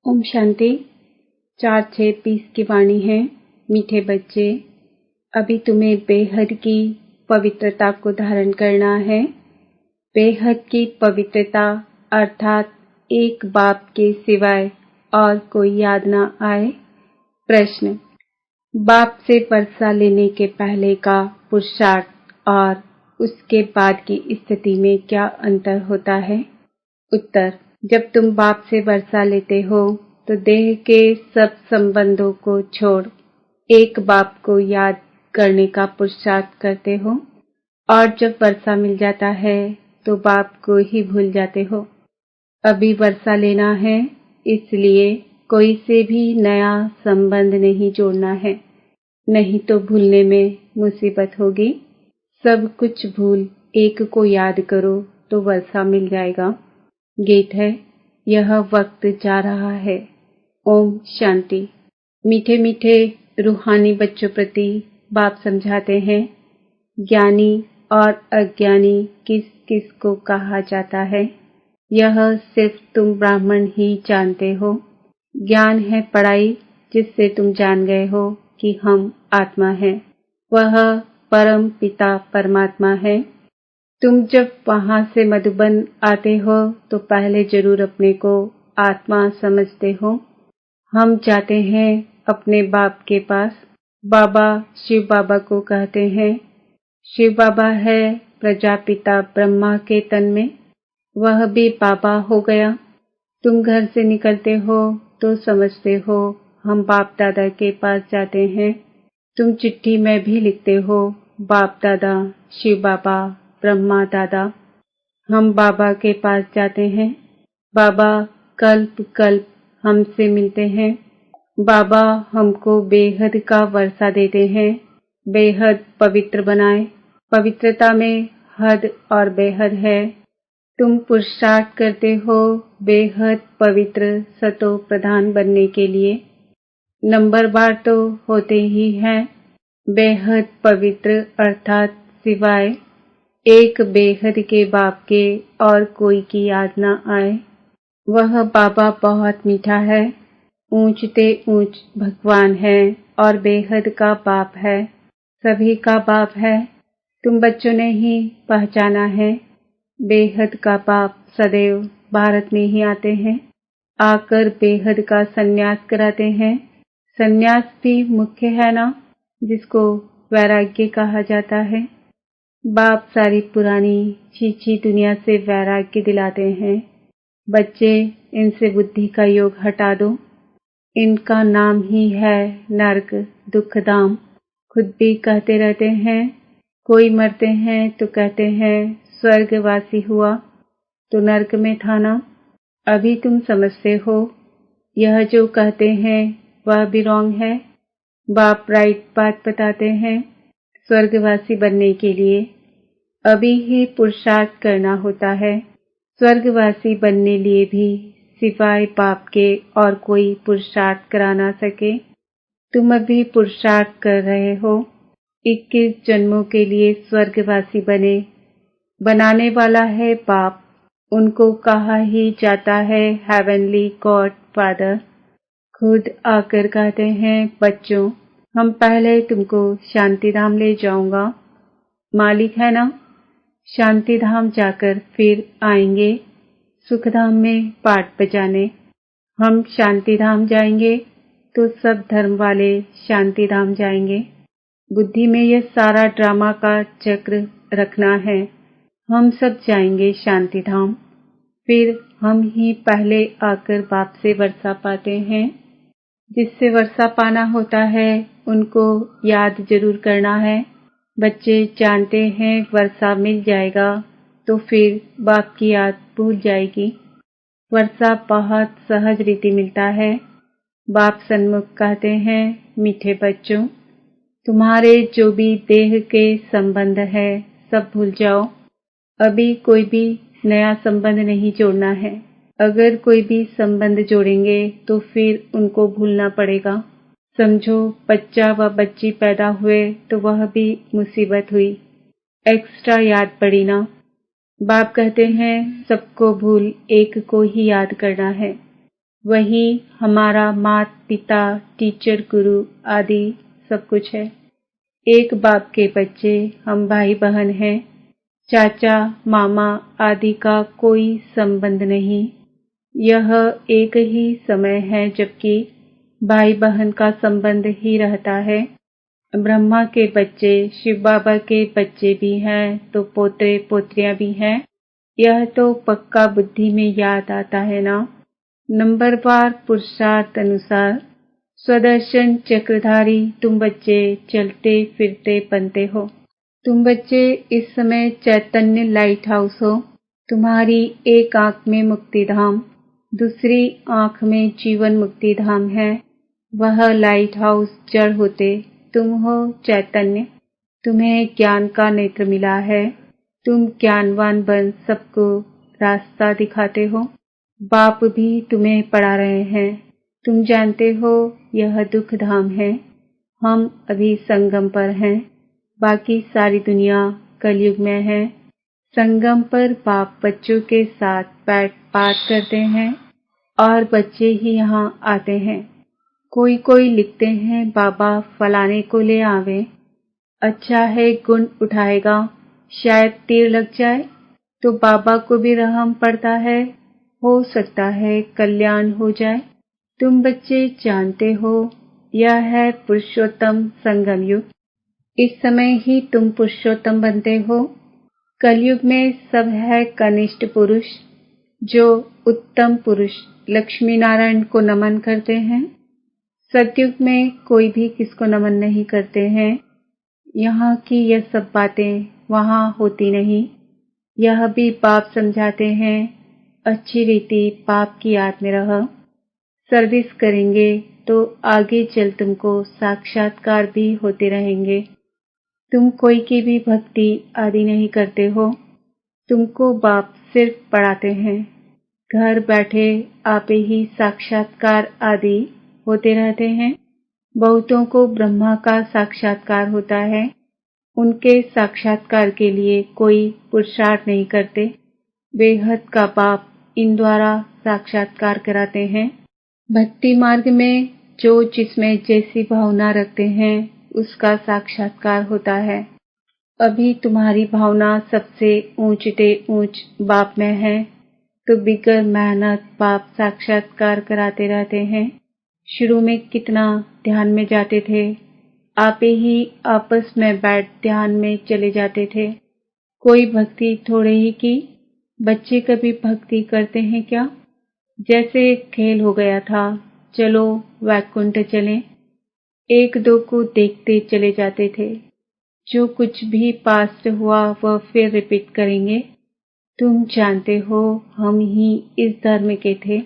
ओम शांति। 4-6-20 की वाणी है। मीठे बच्चे, अभी तुम्हें बेहद की पवित्रता को धारण करना है। बेहद की पवित्रता अर्थात एक बाप के सिवाय और कोई याद न आए। प्रश्न, बाप से वर्षा लेने के पहले का पुरुषार्थ और उसके बाद की स्थिति में क्या अंतर होता है? उत्तर, जब तुम बाप से वर्षा लेते हो तो देह के सब संबंधों को छोड़ एक बाप को याद करने का पुरुषार्थ करते हो, और जब वर्षा मिल जाता है तो बाप को ही भूल जाते हो। अभी वर्षा लेना है, इसलिए कोई से भी नया संबंध नहीं जोड़ना है, नहीं तो भूलने में मुसीबत होगी। सब कुछ भूल एक को याद करो तो वर्षा मिल जाएगा। गीत है, यह वक्त जा रहा है। ओम शांति। मीठे मीठे रूहानी बच्चों प्रति बाप समझाते हैं, ज्ञानी और अज्ञानी किस किस को कहा जाता है, यह सिर्फ तुम ब्राह्मण ही जानते हो। ज्ञान है पढ़ाई जिससे तुम जान गए हो कि हम आत्मा हैं, वह परम पिता परमात्मा है। तुम जब वहां से मधुबन आते हो तो पहले जरूर अपने को आत्मा समझते हो। हम जाते हैं अपने बाप के पास। बाबा शिव बाबा को कहते हैं। शिव बाबा है प्रजापिता ब्रह्मा के तन में, वह भी बाबा हो गया। तुम घर से निकलते हो तो समझते हो हम बाप दादा के पास जाते हैं। तुम चिट्ठी में भी लिखते हो बाप दादा, शिव बाबा, ब्रह्मा दादा। हम बाबा के पास जाते हैं। बाबा कल्प कल्प हमसे मिलते हैं। बाबा हमको बेहद का वर्षा देते हैं, बेहद पवित्र बनाए। पवित्रता में हद और बेहद है। तुम पुरुषार्थ करते हो बेहद पवित्र सतो प्रधान बनने के लिए। नंबर बार तो होते ही हैं। बेहद पवित्र अर्थात सिवाय एक बेहद के बाप के और कोई की याद न आए। वह बाबा बहुत मीठा है, ऊंचते ऊंच भगवान है और बेहद का बाप है, सभी का बाप है। तुम बच्चों ने ही पहचाना है। बेहद का बाप सदैव भारत में ही आते हैं, आकर बेहद का संन्यास कराते हैं। संन्यास भी मुख्य है ना, जिसको वैराग्य कहा जाता है। बाप सारी पुरानी छीछी दुनिया से वैराग्य दिलाते हैं। बच्चे, इनसे बुद्धि का योग हटा दो। इनका नाम ही है नरक, दुखधाम। खुद भी कहते रहते हैं। कोई मरते हैं तो कहते हैं स्वर्गवासी हुआ, तो नरक में था ना। अभी तुम समझते हो, यह जो कहते हैं वह भी रॉन्ग है। बाप राइट बात बताते हैं। स्वर्गवासी बनने के लिए अभी ही पुरुषार्थ करना होता है। स्वर्गवासी बनने लिए भी सिवाय बाप के और कोई पुरुषार्थ करा ना सके। तुम अभी पुरुषार्थ कर रहे हो। 21 जन्मों के लिए स्वर्गवासी बने। बनाने वाला है बाप, उनको कहा ही जाता है हेवनली गॉड फादर। खुद आकर कहते हैं, बच्चों, हम पहले तुमको शांति धाम ले जाऊंगा। मालिक है ना। शांति धाम जाकर फिर आएंगे सुखधाम में पाठ बजाने। हम शांति धाम जाएंगे तो सब धर्म वाले शांति धाम जाएंगे। बुद्धि में यह सारा ड्रामा का चक्र रखना है। हम सब जाएंगे शांति धाम, फिर हम ही पहले आकर बाप से वर्षा पाते हैं। जिससे वर्षा पाना होता है उनको याद जरूर करना है। बच्चे जानते हैं वर्षा मिल जाएगा तो फिर बाप की याद भूल जाएगी। वर्षा बहुत सहज रीति मिलता है। बाप सन्मुख कहते हैं, मीठे बच्चों, तुम्हारे जो भी देह के संबंध है सब भूल जाओ। अभी कोई भी नया संबंध नहीं जोड़ना है। अगर कोई भी संबंध जोड़ेंगे तो फिर उनको भूलना पड़ेगा। समझो बच्चा व बच्ची पैदा हुए तो वह भी मुसीबत हुई, एक्स्ट्रा याद पड़ी ना। बाप कहते हैं सबको भूल एक को ही याद करना है। वही हमारा माता पिता, टीचर, गुरु आदि सब कुछ है। एक बाप के बच्चे हम भाई बहन हैं। चाचा मामा आदि का कोई संबंध नहीं। यह एक ही समय है जबकि भाई बहन का संबंध ही रहता है। ब्रह्मा के बच्चे शिव बाबा के बच्चे भी हैं तो पोते पोत्रियां भी हैं। यह तो पक्का बुद्धि में याद आता है ना। नंबरवार पुरुषार्थ अनुसार स्वदर्शन चक्रधारी तुम बच्चे चलते फिरते बनते हो। तुम बच्चे इस समय चैतन्य लाइट हाउस हो। तुम्हारी एक आंख में मुक्ति धाम, दूसरी आंख में जीवन मुक्ति धाम है। वह लाइट हाउस जड़ होते तुम हो चैतन्य। तुम्हें ज्ञान का नेत्र मिला है। तुम ज्ञानवान बन सबको रास्ता दिखाते हो। बाप भी तुम्हें पढ़ा रहे हैं। तुम जानते हो यह दुख धाम है। हम अभी संगम पर हैं। बाकी सारी दुनिया कलयुग में है। संगम पर बाप बच्चों के साथ बैठ बात करते हैं और बच्चे ही यहाँ आते हैं। कोई कोई लिखते हैं बाबा फलाने को ले आवे। अच्छा है गुण उठाएगा, शायद तीर लग जाए तो बाबा को भी रहम पड़ता है। हो सकता है कल्याण हो जाए। तुम बच्चे जानते हो यह है पुरुषोत्तम संगम युग। इस समय ही तुम पुरुषोत्तम बनते हो। कलयुग में सब है कनिष्ठ पुरुष जो उत्तम पुरुष लक्ष्मी नारायण को नमन करते हैं। सतयुग में कोई भी किसको नमन नहीं करते हैं। यहाँ की यह सब बातें वहाँ होती नहीं। यह भी बाप समझाते हैं अच्छी रीति बाप की याद में रह। सर्विस करेंगे तो आगे चल तुमको साक्षात्कार भी होते रहेंगे। तुम कोई की भी भक्ति आदि नहीं करते हो। तुमको बाप सिर्फ पढ़ाते हैं। घर बैठे आप ही साक्षात्कार आदि होते रहते हैं। बहुतों को ब्रह्मा का साक्षात्कार होता है। उनके साक्षात्कार के लिए कोई पुरुषार्थ नहीं करते। बेहद का बाप इन द्वारा साक्षात्कार कराते हैं। भक्ति मार्ग में जो जिसमें जैसी भावना रखते हैं उसका साक्षात्कार होता है। अभी तुम्हारी भावना सबसे ऊंचते ऊंच बाप में है तो बिगर मेहनत बाप साक्षात्कार कराते रहते हैं। शुरू में कितना ध्यान में जाते थे। आप ही आपस में बैठ ध्यान में चले जाते थे। कोई भक्ति थोड़े ही की। बच्चे कभी भक्ति करते हैं क्या? जैसे खेल हो गया था, चलो वैकुंठ चलें। एक दो को देखते चले जाते थे। जो कुछ भी पास्ट हुआ वह फिर रिपीट करेंगे। तुम जानते हो हम ही इस धर्म के थे।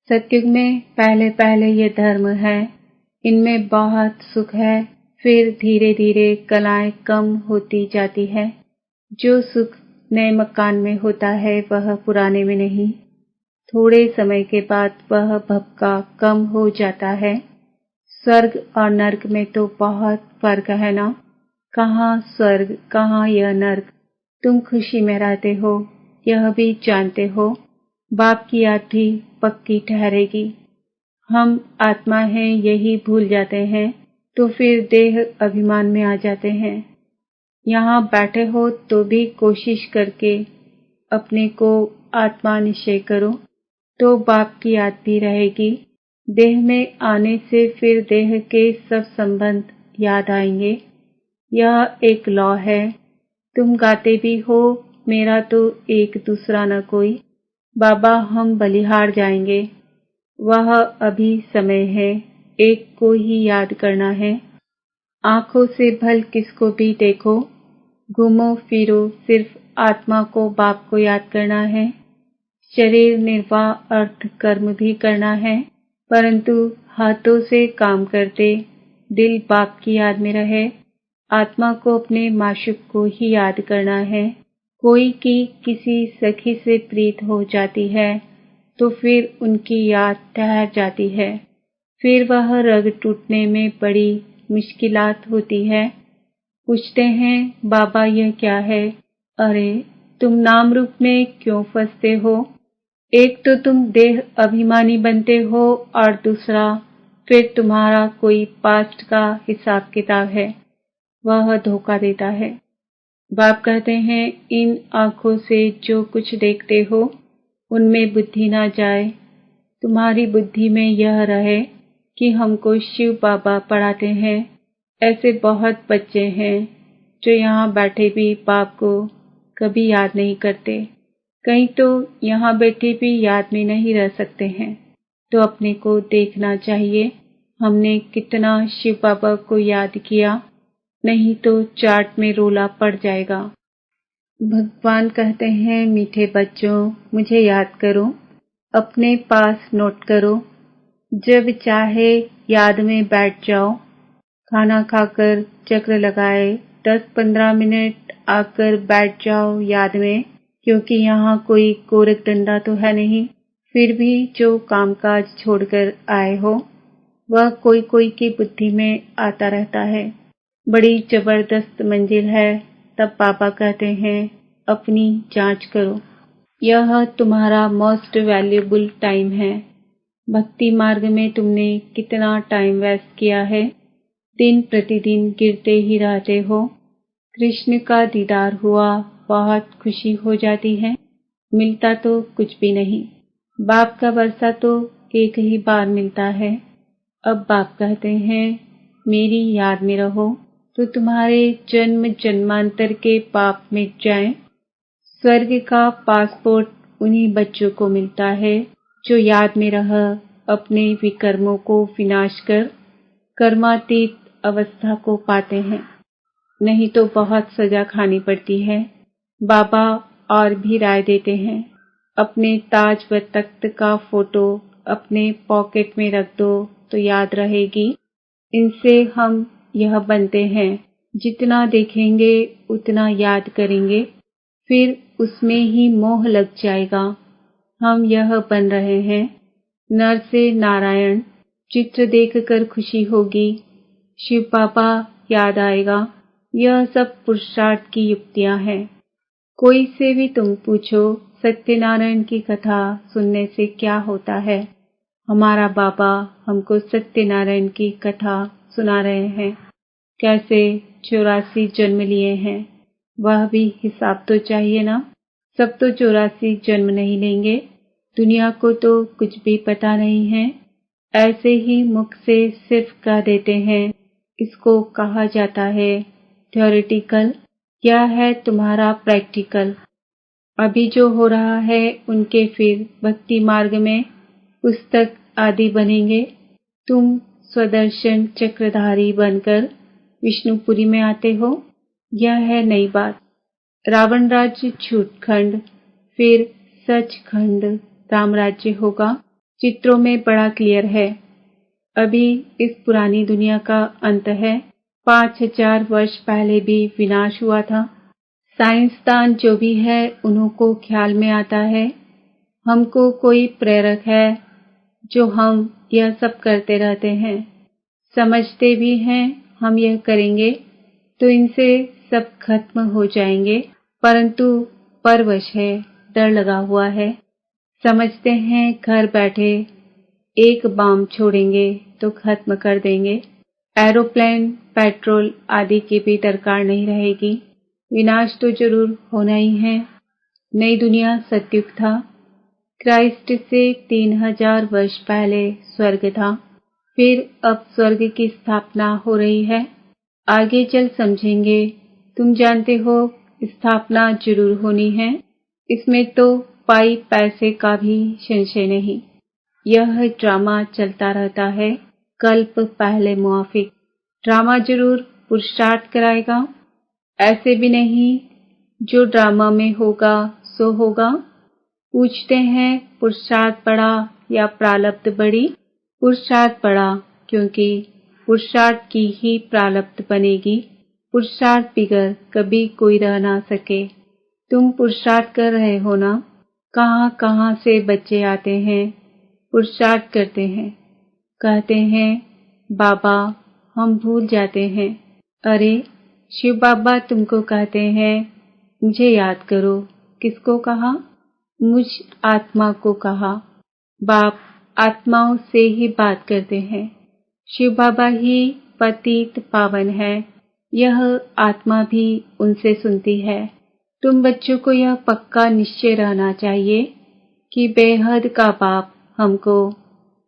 सतयुग में पहले पहले ये धर्म है। इनमें बहुत सुख है। फिर धीरे धीरे कलाएं कम होती जाती है। जो सुख नए मकान में होता है वह पुराने में नहीं। थोड़े समय के बाद वह भपका कम हो जाता है। स्वर्ग और नर्क में तो बहुत फर्क है ना। कहाँ स्वर्ग कहाँ यह नर्क। तुम खुशी में रहते हो यह भी जानते हो। बाप की याद भी पक्की ठहरेगी। हम आत्मा हैं यही भूल जाते हैं तो फिर देह अभिमान में आ जाते हैं। यहाँ बैठे हो तो भी कोशिश करके अपने को आत्मा निश्चय करो तो बाप की याद भी रहेगी। देह में आने से फिर देह के सब संबंध याद आएंगे। यह एक लॉ है। तुम गाते भी हो मेरा तो एक दूसरा न कोई। बाबा हम बलिहार जाएंगे। वह अभी समय है। एक को ही याद करना है। आंखों से भल किसको भी देखो। घूमो फिरो सिर्फ आत्मा को बाप को याद करना है। शरीर निर्वाह अर्थ कर्म भी करना है परंतु हाथों से काम करते दिल बाप की याद में रहे। आत्मा को अपने माशूक को ही याद करना है। कोई की किसी सखी से प्रीत हो जाती है तो फिर उनकी याद ठहर जाती है। फिर वह रग टूटने में बड़ी मुश्किलात होती है। पूछते हैं बाबा यह क्या है? अरे तुम नाम रूप में क्यों फंसते हो? एक तो तुम देह अभिमानी बनते हो और दूसरा फिर तुम्हारा कोई पास्ट का हिसाब किताब है, वह धोखा देता है। बाप कहते हैं इन आंखों से जो कुछ देखते हो उनमें बुद्धि ना जाए, तुम्हारी बुद्धि में यह रहे कि हमको शिव बाबा पढ़ाते हैं। ऐसे बहुत बच्चे हैं जो यहाँ बैठे भी बाप को कभी याद नहीं करते, कहीं तो यहाँ बैठे भी याद में नहीं रह सकते हैं। तो अपने को देखना चाहिए हमने कितना शिव बाबा को याद किया, नहीं तो चार्ट में रोला पड़ जाएगा। भगवान कहते हैं मीठे बच्चों मुझे याद करो, अपने पास नोट करो, जब चाहे याद में बैठ जाओ। खाना खाकर चक्र लगाए 10-15 मिनट आकर बैठ जाओ याद में, क्योंकि यहाँ कोई गोरख डंडा तो है नहीं। फिर भी जो कामकाज छोड़कर आए हो वह कोई कोई की बुद्धि में आता रहता है। बड़ी जबरदस्त मंजिल है। तब पापा कहते हैं अपनी जांच करो, यह तुम्हारा मोस्ट वैल्यूएबल टाइम है। भक्ति मार्ग में तुमने कितना टाइम वेस्ट किया है, दिन प्रतिदिन गिरते ही रहते हो। कृष्ण का दीदार हुआ, बहुत खुशी हो जाती है, मिलता तो कुछ भी नहीं। बाप का बरसा तो एक ही बार मिलता है। अब बाप कहते हैं मेरी याद में रहो तो तुम्हारे जन्म जन्मांतर के पाप मिट जाएं। स्वर्ग का पासपोर्ट उन्हीं बच्चों को मिलता है जो याद में रह अपने विकर्मों को विनाश कर कर्मातीत अवस्था को पाते हैं, नहीं तो बहुत सजा खानी पड़ती है। बाबा और भी राय देते हैं अपने ताज व तख्त का फोटो अपने पॉकेट में रख दो तो याद रहेगी। इनसे हम यह बनते हैं जितना देखेंगे उतना याद करेंगे, फिर उसमें ही मोह लग जाएगा। हम यह बन रहे हैं। नर से नारायण चित्र देखकर खुशी होगी, शिव बाबा याद आएगा। यह सब पुरुषार्थ की युक्तियां हैं। कोई से भी तुम पूछो सत्यनारायण की कथा सुनने से क्या होता है। हमारा बाबा हमको सत्यनारायण की कथा सुना रहे हैं, कैसे 84 जन्म लिए हैं। वह भी हिसाब तो चाहिए ना। सब तो 84 जन्म नहीं लेंगे। दुनिया को तो कुछ भी पता नहीं है, ऐसे ही मुख से सिर्फ कह देते हैं। इसको कहा जाता है थ्योरेटिकल। क्या है तुम्हारा प्रैक्टिकल। अभी जो हो रहा है उनके फिर भक्ति मार्ग में पुस्तक आदि बनेंगे। तुम स्वदर्शन चक्रधारी बनकर विष्णुपुरी में आते हो, यह है नई बात। रावण राज्य झूठखंड, फिर सचखंड रामराज्य होगा। चित्रों में बड़ा क्लियर है। अभी इस पुरानी दुनिया का अंत है। 5000 वर्ष पहले भी विनाश हुआ था। साइंसदान जो भी है उन्हों को ख्याल में आता है हमको कोई प्रेरक है जो हम यह सब करते रहते हैं। समझते भी हैं हम यह करेंगे तो इनसे सब खत्म हो जाएंगे, परंतु परवश है, डर लगा हुआ है। समझते हैं घर बैठे एक बम छोड़ेंगे तो खत्म कर देंगे। एरोप्लेन, पेट्रोल आदि की भी दरकार नहीं रहेगी। विनाश तो जरूर होना ही है। नई दुनिया सतयुग था। क्राइस्ट से 3000 वर्ष पहले स्वर्ग था, फिर अब स्वर्ग की स्थापना हो रही है। आगे चल समझेंगे। तुम जानते हो स्थापना जरूर होनी है, इसमें तो पाई पैसे का भी संशय नहीं। यह ड्रामा चलता रहता है, कल्प पहले मुआफिक। ड्रामा जरूर पुरुषार्थ कराएगा, ऐसे भी नहीं जो ड्रामा में होगा सो होगा। पूछते हैं पुरुषार्थ बड़ा या प्रारब्ध बड़ी। पुरुषार्थ बड़ा, क्योंकि पुरुषार्थ की ही प्रारब्ध बनेगी। पुरुषार्थ बिगर कभी कोई रह ना सके। तुम पुरुषार्थ कर रहे हो ना। कहां कहां से बच्चे आते हैं, पुरुषार्थ करते हैं, कहते हैं बाबा हम भूल जाते हैं। अरे शिव बाबा तुमको कहते हैं मुझे याद करो। किसको कहा? मुझ आत्मा को कहा। बाप आत्माओं से ही बात करते हैं। शिव बाबा ही पतित पावन है। यह आत्मा भी उनसे सुनती है। तुम बच्चों को यह पक्का निश्चय रहना चाहिए कि बेहद का बाप हमको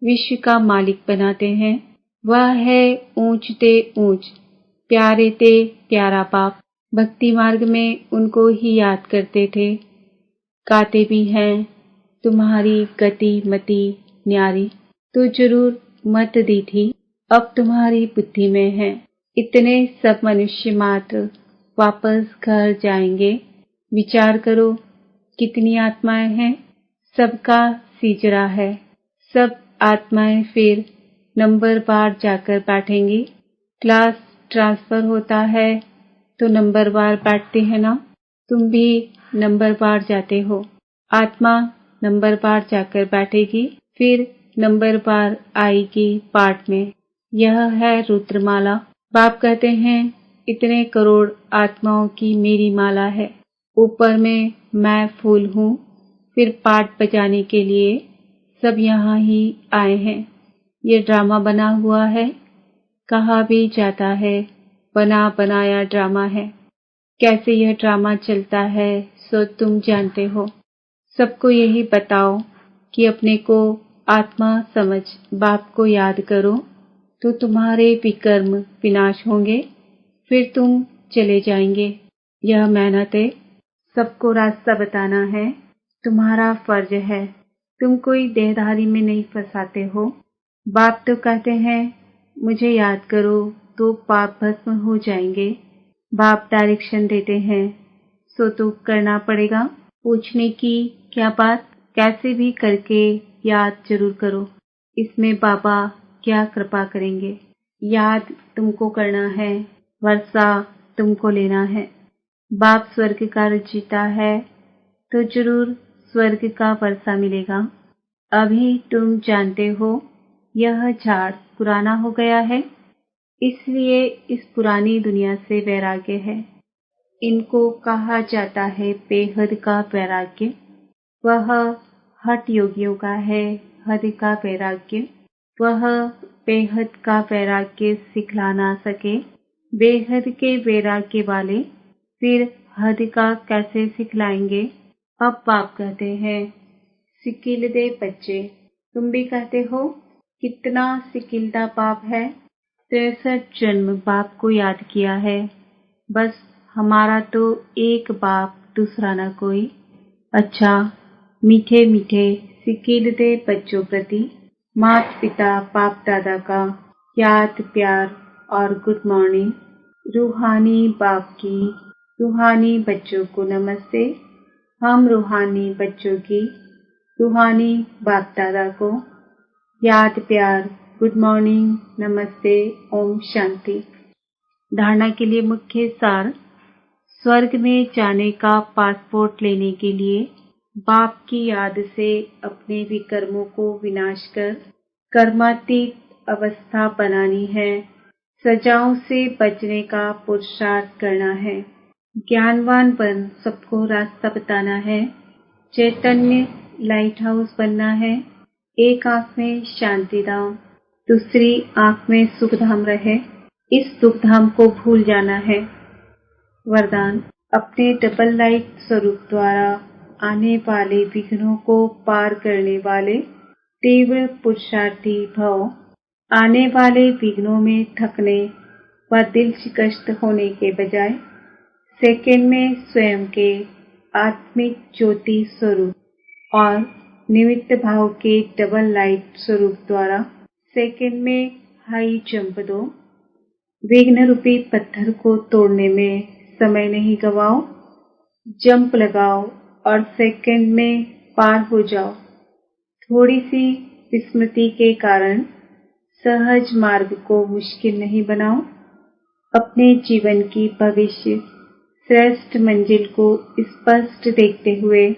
विश्व का मालिक बनाते हैं। वह है ऊंच ते ऊंच, प्यारे ते प्यारा बाप। भक्ति मार्ग में उनको ही याद करते थे। गाते भी हैं, तुम्हारी गति मति न्यारी, तो जरूर मत दी थी, अब तुम्हारी बुद्धि में है। इतने सब मनुष्य मात्र वापस घर जाएंगे। विचार करो, कितनी आत्माएं हैं, सबका सीजरा है। सब आत्माएं फिर नंबर बार जाकर बैठेंगी। क्लास ट्रांसफर होता है तो नंबर बार बैठते हैं ना, तुम भी नंबर बार जाते हो। आत्मा नंबर बार जाकर बैठेगी, फिर नंबर बार आएगी पाठ में। यह है रुद्रमाला। बाप कहते हैं इतने करोड़ आत्माओं की मेरी माला है। ऊपर में मैं फूल हूँ। फिर पाठ बजाने के लिए सब यहाँ ही आए हैं। ये ड्रामा बना हुआ है, कहा भी जाता है बना बनाया ड्रामा है। कैसे यह ड्रामा चलता है सो तुम जानते हो। सबको यही बताओ कि अपने को आत्मा समझ बाप को याद करो तो तुम्हारे विकर्म विनाश होंगे, फिर तुम चले जाएंगे। यह मेहनत है, सबको रास्ता बताना है, तुम्हारा फर्ज है। तुम कोई देहधारी में नहीं फंसाते हो। बाप तो कहते हैं मुझे याद करो तो पाप भस्म हो जाएंगे। बाप डायरेक्शन देते हैं सो तो करना पड़ेगा। पूछने की क्या बात, कैसे भी करके याद जरूर करो। इसमें बाबा क्या कृपा करेंगे। याद तुमको करना है, वर्षा तुमको लेना है। बाप स्वर्ग का रचयिता है तो जरूर स्वर्ग का वर्षा मिलेगा। अभी तुम जानते हो यह झाड़ पुराना हो गया है, इसलिए इस पुरानी दुनिया से वैराग्य है। इनको कहा जाता है बेहद का वैराग्य। वह हठ योगियों का है, हद का वैराग्य। वह बेहद का वैराग्य सिखला ना सके। बेहद के वैराग्य वाले फिर हद का कैसे सिखलाएंगे। अब बाप कहते हैं सिकिल दे बच्चे, तुम भी कहते हो कितना सिकिलदा बाप है। 63 जन्म बाप को याद किया है। बस हमारा तो एक बाप, दूसरा न कोई। अच्छा, मीठे मीठे सिकिल दे बच्चों प्रति माता पिता बाप दादा का याद प्यार और गुड मॉर्निंग। रूहानी बाप की रूहानी बच्चों को नमस्ते। हम रूहानी बच्चों की रूहानी बाप दादा को याद प्यार गुड मॉर्निंग नमस्ते ओम शांति। धारणा के लिए मुख्य सार। स्वर्ग में जाने का पासपोर्ट लेने के लिए बाप की याद से अपने विकर्मों को विनाश कर कर्मातीत अवस्था बनानी है। सजाओं से बचने का पुरुषार्थ करना है। ज्ञानवान बन सबको रास्ता बताना है। चैतन्य लाइट हाउस बनना है। एक आंख में शांति धाम, दूसरी आंख में सुख धाम रहे। इस सुख धाम को भूल जाना है। वरदान, अपने डबल लाइट स्वरूप द्वारा आने वाले विघ्नों को पार करने वाले तीव्र पुरुषार्थी भव। आने वाले विघ्नों में थकने व दिल शिकस्त होने के बजाय सेकंड में स्वयं के आत्मिक ज्योति स्वरूप और निमित्त भाव के डबल लाइट स्वरूप द्वारा सेकंड में हाई जंप दो। विघ्न रूपी पत्थर को तोड़ने में समय नहीं गवाओ। जंप लगाओ और सेकंड में पार हो जाओ। थोड़ी सी विस्मृति के कारण सहज मार्ग को मुश्किल नहीं बनाओ। अपने जीवन की भविष्य श्रेष्ठ मंजिल को स्पष्ट देखते हुए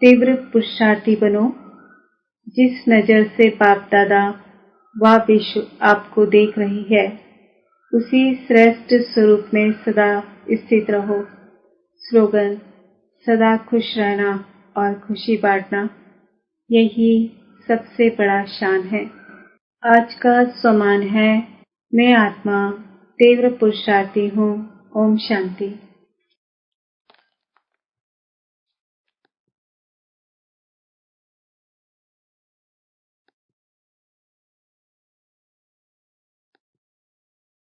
तीव्र पुरुषार्थी बनो। जिस नजर से बाप दादा व विश्व आपको देख रही है, उसी श्रेष्ठ स्वरूप में सदा स्थित रहो। स्लोगन, सदा खुश रहना, और खुशी बांटना, यही सबसे बड़ा शान है। आज का स्वमान है, मैं आत्मा तीव्र पुरुषार्थी हूँ। ओम शांति।